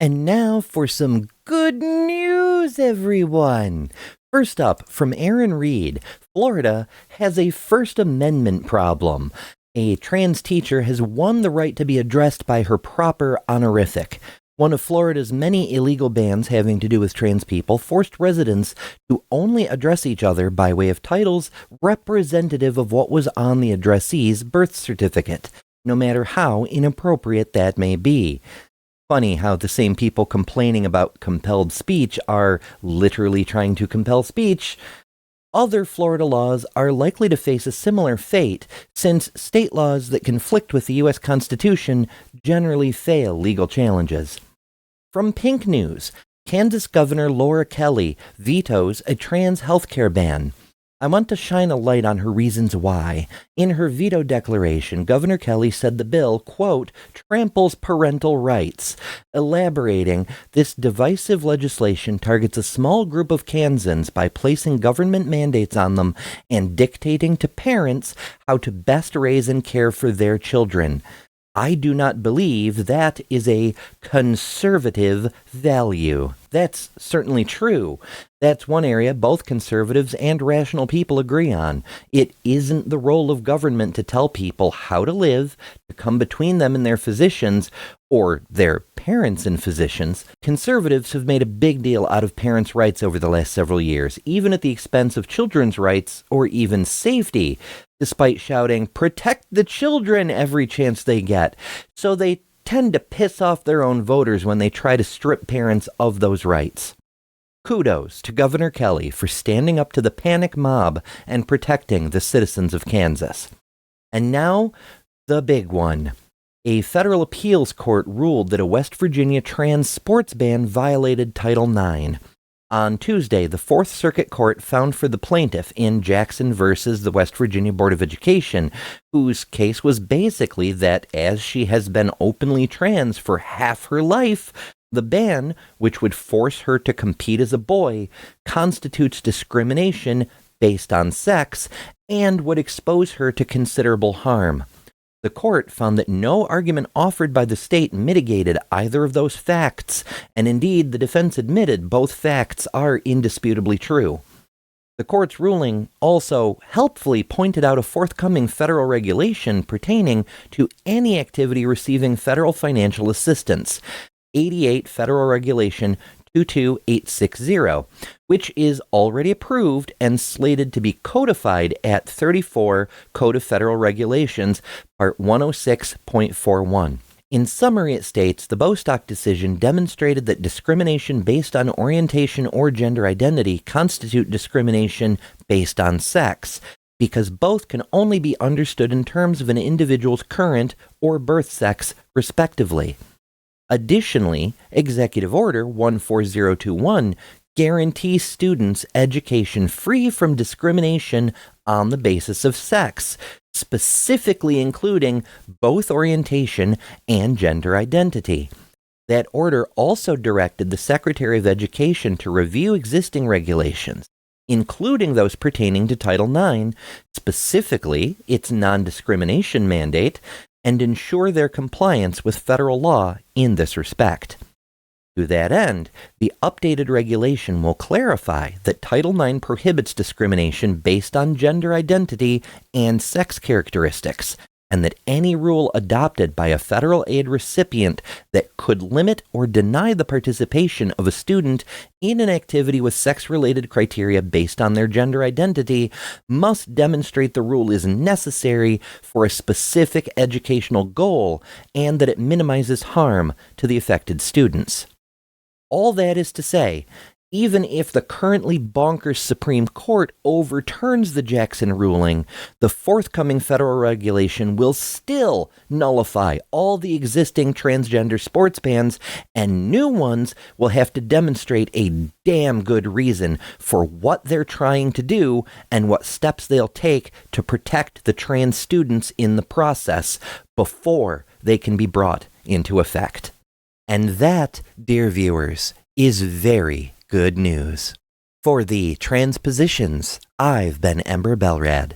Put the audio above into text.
And now for some good news, everyone. First up, from Aaron Reed, Florida has a First Amendment problem. A trans teacher has won the right to be addressed by her proper honorific. One of Florida's many illegal bans having to do with trans people forced residents to only address each other by way of titles representative of what was on the addressee's birth certificate, no matter how inappropriate that may be. Funny how the same people complaining about compelled speech are literally trying to compel speech. Other Florida laws are likely to face a similar fate, since state laws that conflict with the U.S. Constitution generally fail legal challenges. From Pink News, Kansas Governor Laura Kelly vetoes a trans healthcare ban. I want to shine a light on her reasons why. In her veto declaration, Governor Kelly said the bill, quote, tramples parental rights. Elaborating, this divisive legislation targets a small group of Kansans by placing government mandates on them and dictating to parents how to best raise and care for their children. I do not believe that is a conservative value. That's certainly true. That's one area both conservatives and rational people agree on. It isn't the role of government to tell people how to live, to come between them and their physicians, or their parents and physicians. Conservatives have made a big deal out of parents' rights over the last several years, even at the expense of children's rights or even safety, despite shouting, protect the children every chance they get. So they tend to piss off their own voters when they try to strip parents of those rights. Kudos to Governor Kelly for standing up to the panic mob and protecting the citizens of Kansas. And now, the big one. A federal appeals court ruled that a West Virginia trans sports ban violated Title IX. On Tuesday, the Fourth Circuit Court found for the plaintiff in Jackson versus the West Virginia Board of Education, whose case was basically that as she has been openly trans for half her life, the ban, which would force her to compete as a boy, constitutes discrimination based on sex and would expose her to considerable harm. The court found that no argument offered by the state mitigated either of those facts, and indeed the defense admitted both facts are indisputably true. The court's ruling also helpfully pointed out a forthcoming federal regulation pertaining to any activity receiving federal financial assistance, 88 Federal Regulation 22860, which is already approved and slated to be codified at 34 Code of Federal Regulations, Part 106.41. In summary, it states, the Bostock decision demonstrated that discrimination based on orientation or gender identity constitute discrimination based on sex, because both can only be understood in terms of an individual's current or birth sex, respectively. Additionally, Executive Order 14021 guarantees students education free from discrimination on the basis of sex, specifically including both orientation and gender identity. That order also directed the Secretary of Education to review existing regulations, including those pertaining to Title IX, specifically its non-discrimination mandate, and ensure their compliance with federal law in this respect. To that end, the updated regulation will clarify that Title IX prohibits discrimination based on gender identity and sex characteristics, and that any rule adopted by a federal aid recipient that could limit or deny the participation of a student in an activity with sex-related criteria based on their gender identity must demonstrate the rule is necessary for a specific educational goal and that it minimizes harm to the affected students. All that is to say, even if the currently bonkers Supreme Court overturns the Jackson ruling, the forthcoming federal regulation will still nullify all the existing transgender sports bans, and new ones will have to demonstrate a damn good reason for what they're trying to do and what steps they'll take to protect the trans students in the process before they can be brought into effect. And that, dear viewers, is very good news. For the Transpositions, I've been Ember Belrad.